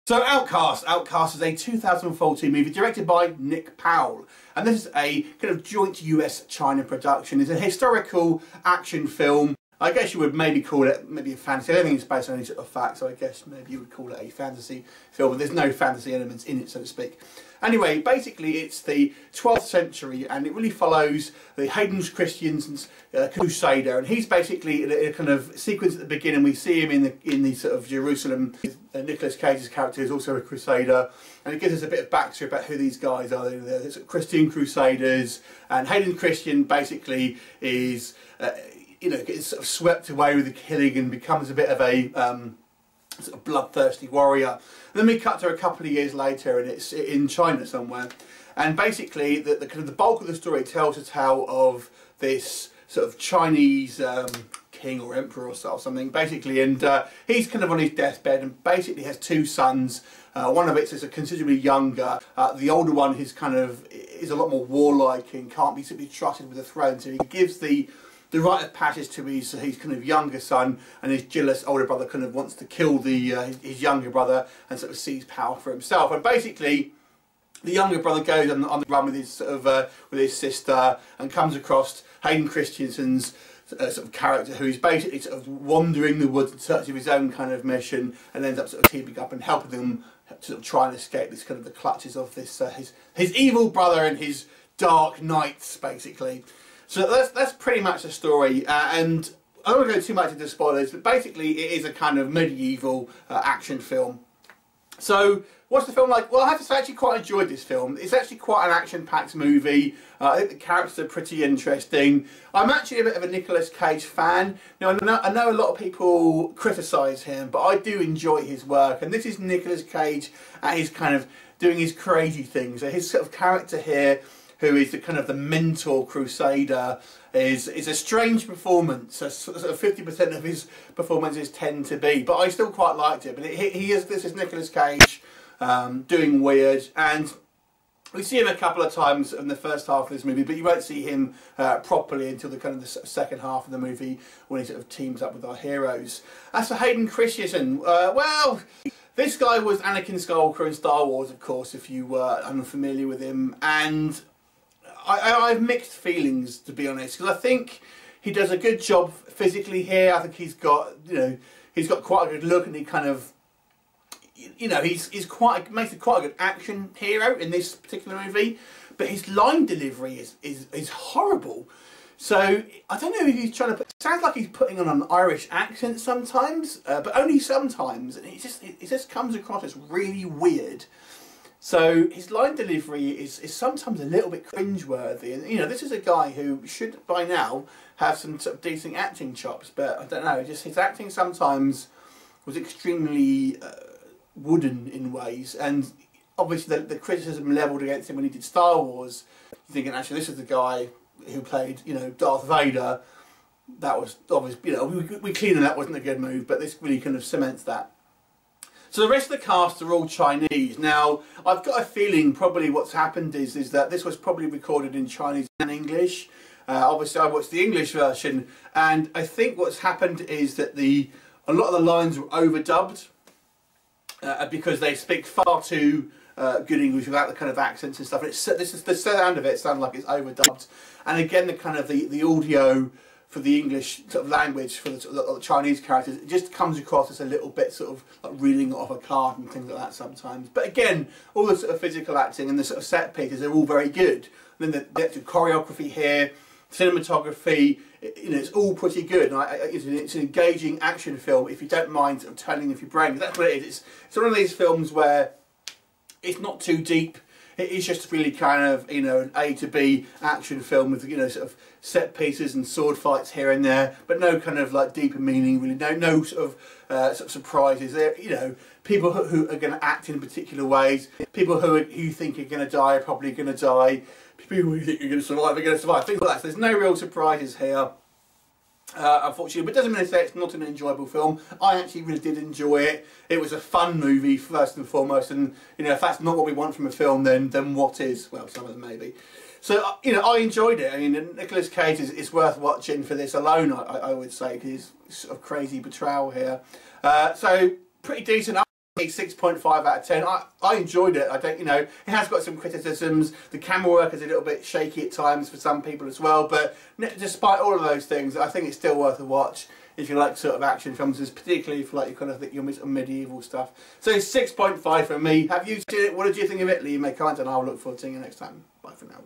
So Outcast. Outcast is a 2014 movie directed by Nick Powell. And this is a kind of joint US-China production. It's a historical action film. I guess you would maybe call it maybe a fantasy. I don't think it's based on any sort of fact, so I guess maybe you would call it a fantasy film, but there's no fantasy elements in it, so to speak. Anyway, basically it's the 12th century and it really follows the Hayden Christensen's crusader, and he's basically in a kind of sequence at the beginning. We see him in the sort of Jerusalem. Nicolas Cage's character is also a crusader, and it gives us a bit of backstory about who these guys are. They're sort of Christian crusaders, and Hayden Christian basically is gets sort of swept away with the killing and becomes a bit of a sort of bloodthirsty warrior. And then we cut to a couple of years later, and it's in China somewhere. And basically, the kind of the bulk of the story tells a tale of this sort of Chinese king or emperor or something, basically. And he's kind of on his deathbed, and basically has two sons. One of it is considerably younger. The older one is a lot more warlike and can't be simply trusted with the throne. So he gives the rite of passage to his kind of younger son, and his jealous older brother kind of wants to kill his younger brother and sort of seize power for himself. And basically, the younger brother goes on the run with his with his sister and comes across Hayden Christensen's sort of character, who is basically sort of wandering the woods in search of his own kind of mission, and ends up sort of teaming up and helping them to sort of try and escape this kind of the clutches of this his evil brother and his dark knights, basically. So that's pretty much the story, and I don't want to go too much into spoilers, but basically it is a kind of medieval action film. So what's the film like? Well, I have to say I actually quite enjoyed this film. It's actually quite an action-packed movie. I think the characters are pretty interesting. I'm actually a bit of a Nicolas Cage fan. Now, I know a lot of people criticise him, but I do enjoy his work, and this is Nicolas Cage at his kind of doing his crazy things. So his sort of character here, who is the kind of the mentor crusader, is a strange performance. So sort of 50% of his performances tend to be, but I still quite liked it. But this is Nicolas Cage doing weird, and we see him a couple of times in the first half of this movie, but you won't see him properly until the kind of the second half of the movie, when he sort of teams up with our heroes. As for Hayden Christensen, well, this guy was Anakin Skywalker in Star Wars, of course, if you were unfamiliar with him, and I have mixed feelings, to be honest, because I think he does a good job physically here. I think he's got quite a good look, and he kind of, he's makes quite a good action hero in this particular movie. But his line delivery is horrible. So I don't know if he's trying to it sounds like he's putting on an Irish accent sometimes, but only sometimes, and it just comes across as really weird. So his line delivery is sometimes a little bit cringeworthy, and this is a guy who should by now have some sort of decent acting chops, but I don't know, just his acting sometimes was extremely wooden in ways, and obviously the criticism levelled against him when he did Star Wars, you're thinking actually this is the guy who played Darth Vader. That was obviously we clearly that wasn't a good move, but this really kind of cements that. So the rest of the cast are all Chinese. Now, I've got a feeling probably what's happened is that this was probably recorded in Chinese and English. Obviously, I watched the English version, and I think what's happened is that a lot of the lines were overdubbed because they speak far too good English without the kind of accents and stuff. And the sound of it sounds like it's overdubbed, and again the kind of the audio for the English sort of language for the Chinese characters, it just comes across as a little bit sort of like reading off a card and things like that sometimes. But again, all the sort of physical acting and the sort of set pieces are all very good. And then the actual choreography here, cinematography, it's all pretty good. And it's an engaging action film if you don't mind sort of turning off your brain. Because that's what it is. It's one of these films where it's not too deep. It is just really kind of, an A to B action film with, sort of set pieces and sword fights here and there, but no kind of like deeper meaning, really. No sort of surprises. People who are going to act in particular ways, people who you think are going to die are probably going to die, people who you think are going to survive are going to survive. Things like that. So there's no real surprises here. Unfortunately, but it doesn't mean to say it's not an enjoyable film. I actually really did enjoy it. It was a fun movie first and foremost, and if that's not what we want from a film, then what is? Well, some of them maybe. So I enjoyed it. I mean, Nicolas Cage is worth watching for this alone. I would say, because his sort of crazy portrayal here. So pretty decent. A 6.5 out of 10. I enjoyed it. I don't, you know, it has got some criticisms. The camera work is a little bit shaky at times for some people as well, but despite all of those things, I think it's still worth a watch if you like sort of action films, particularly if you like your medieval stuff. So 6.5 from me. Have you seen it? What did you think of it? Leave me a comment and I'll look forward to seeing you next time. Bye for now.